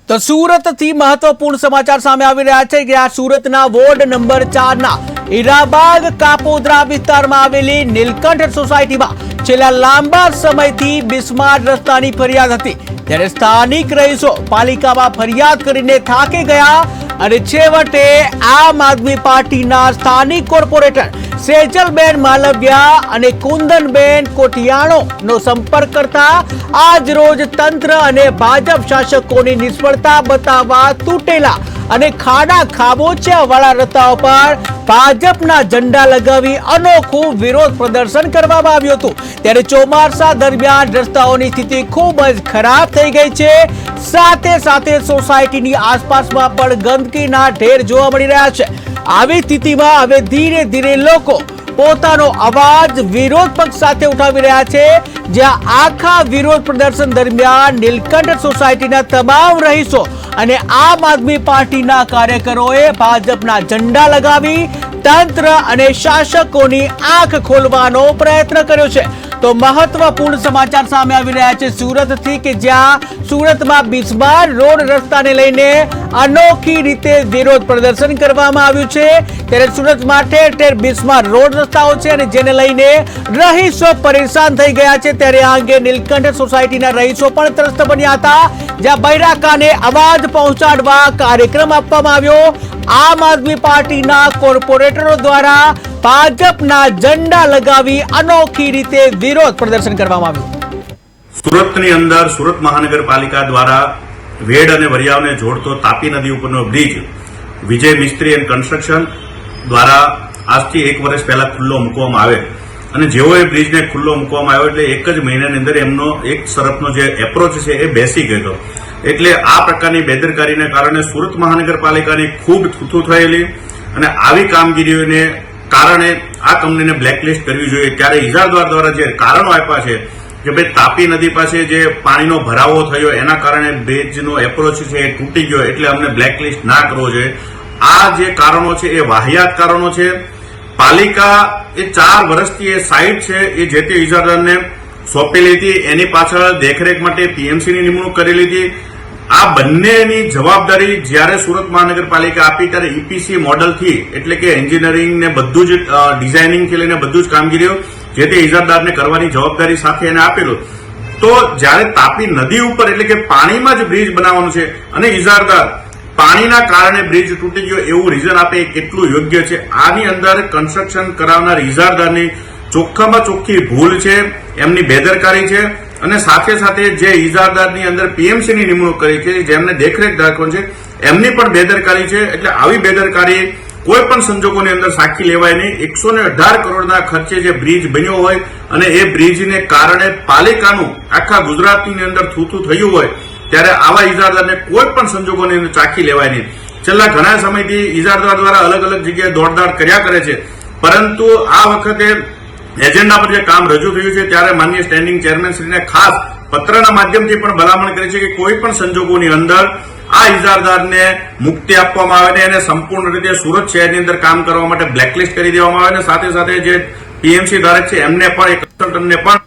તો સુરતથી મહત્વપૂર્ણ સમાચાર સામે આવી રહ્યા છે કે આ સુરતના વોર્ડ નંબર 4 ના હીરાબાગ કાપોદ્રા વિસ્તારમાં આવેલી નીલકંઠ સોસાયટીમાં છેલ્લા લાંબા સમયથી બિસ્માર રસ્તાની ફરિયાદ હતી, ત્યારે સ્થાનિક રહીશો પાલિકામાં ફરિયાદ કરીને થાકી ગયા અને છેવટે આમ આદમી પાર્ટીના સ્થાનિક કોર્પોરેટર સેજલબેન માલવિયા અને કુંદનબેન કોટિયાણોનો સંપર્ક કરતા આજ રોજ તંત્ર અને ભાજપ શાસકોની નિષ્ફળતા બતાવવા તૂટેલા અને ખાડા ખાબોચિયા વાળા રસ્તાઓ પર ભાજપના ઝંડા લગાવી અનોખું વિરોધ પ્રદર્શન કરવામાં આવ્યું હતું। ત્યારે ચોમાસા દરમિયાન રસ્તાઓની સ્થિતિ ખૂબ જ ખરાબ થઈ ગઈ છે, સાથે સાથે સોસાયટીની આસપાસમાં પણ ગંદકીના ઢેર જોવા મળી રહ્યા છે। આવી સ્થિતિમાં હવે ધીરે ધીરે લોકો પોતાનો અવાજ વિરોધ પક્ષ સાથે ઉઠાવી રહ્યા છે, જ્યાં આખા વિરોધ પ્રદર્શન દરમિયાન નીલકંઠ સોસાયટીના તમામ રહીશો અને આમ આદમી પાર્ટીના કાર્યકરોએ ભાજપના ઝંડા લગાવી તંત્ર અને શાસકોની આંખ ખોલવાનો પ્રયત્ન કર્યો છે। તો મહત્વપૂર્ણ સમાચાર સામે આવી રહ્યા છે સુરતથી કે જ્યાં સુરતમાં બિસ્માર રોડ રસ્તાને લઈને અનોખી રીતે વિરોધ પ્રદર્શન કરવામાં આવ્યું છે। ત્યારે સુરતમાં ઠેર ઠેર બિસ્માર રોડ રસ્તાઓ છે અને જેને લઈને રહીશો પરેશાન થઈ ગયા છે। ત્યારે આ અંગે નીલકંઠ સોસાયટીના રહીશો પણ ત્રસ્ત બન્યા હતા, જ્યાં બૈરાકાને અવાજ પહોંચાડવા કાર્યક્રમ આપવામાં આવ્યો। આમ આદમી પાર્ટીના કોર્પોરેટરો દ્વારા ભાજપના ઝંડા લગાવી અનોખી રીતે વિરોધ પ્રદર્શન કરવામાં આવ્યું। સુરતની અંદર સુરત મહાનગરપાલિકા દ્વારા વેડ અને વરિયાવને જોડતો તાપી નદી ઉપરનો bridge Vijay Mistry and construction દ્વારા આજથી 1 વર્ષ પહેલા ખુલ્લો મૂકવામાં આવે અને જેવો એ બ્રિજને ખુલ્લો મૂકવામાં આવ્યો એટલે એક જ મહિનાની અંદર એમનો એક તરફનો જે એપ્રોચ છે એ બેસી ગયો, એટલે આ પ્રકારની બેદરકારીને કારણે સુરત મહાનગરપાલિકાની ખૂબ થૂથુ થયેલી અને આવી કામગીરીઓને કારણે આ કંપનીને બ્લેકલિસ્ટ કરવી જોઈએ। ત્યારે ઇજારદાર દ્વારા જે કારણો આપ્યા છે કે ભાઈ તાપી નદી પાસે જે પાણીનો ભરાવો થયો એના કારણે બ્રિજનો એપ્રોચ છે એ તૂટી ગયો, એટલે અમને બ્લેકલિસ્ટ ના કરવો જોઈએ। આ જે કારણો છે એ વાહિયાત કારણો છે। પાલિકા એ 4 વર્ષથી એ સાઇટ છે એ જે તે ઇજારદારને સોંપેલી હતી, એની પાછળ દેખરેખ માટે પીએમસીની નિમણૂક કરેલી હતી। આ બંનેની જવાબદારી જ્યારે સુરત મહાનગરપાલિકા આપી ત્યારે ઈપીસી મોડલથી એટલે કે એન્જિનિયરિંગ ને બધું જ ડિઝાઇનિંગથી લઈને બધું જ કામગીરીઓ જે તે ઇજારદારને કરવાની જવાબદારી સાથે એને આપેલું। તો જ્યારે તાપી નદી ઉપર એટલે કે પાણીમાં જ બ્રિજ બનાવવાનું છે અને ઇજારદાર પાણીના કારણે બ્રિજ તૂટી ગયો એવું રીઝન આપે એ કેટલું યોગ્ય છે? આની અંદર કન્સ્ટ્રક્શન કરાવનાર ઇજારદારની ચોખ્ખામાં ચોખ્ખી ભૂલ છે, એમની બેદરકારી છે અને સાથે સાથે જે ઇજારદારની અંદર પીએમસીની નિમણૂક કરી છે જેમને દેખરેખ રાખવાની છે એમની પણ બેદરકારી છે। એટલે આવી બેદરકારી કોઈ પણ સંજોગોની અંદર સાખી લેવાય નહીં। 118 કરોડના ખર્ચે જે બ્રિજ બન્યો હોય અને એ બ્રિજને કારણે પાલિકાનું આખા ગુજરાતની અંદર થૂથું થયું હોય ત્યારે આવા ઇજારદારને કોઈ પણ સંજોગોની અંદર ચાખી લેવાય નહીં। છેલ્લા ઘણા સમયથી ઇજારદાર દ્વારા અલગ અલગ જગ્યાએ દોડદાડ કર્યા કરે છે, પરંતુ આ વખતે એજન્ડા પર જે કામ રજૂ થયું છે ત્યારે માનનીય સ્ટેન્ડિંગ ચેરમેનશ્રીને ખાસ પત્રના માધ્યમથી પણ ભલામણ કરી છે કે કોઈ પણ સંજોગોની અંદર આ ઇજારદારને મુક્તિ આપવામાં આવે અને એને સંપૂર્ણ રીતે સુરત શહેરની અંદર કામ કરવા માટે બ્લેકલિસ્ટ કરી દેવામાં આવે અને સાથે સાથે જે પીએમસી ધારક છે એમને પણ એક કન્સલ્ટન્ટને પણ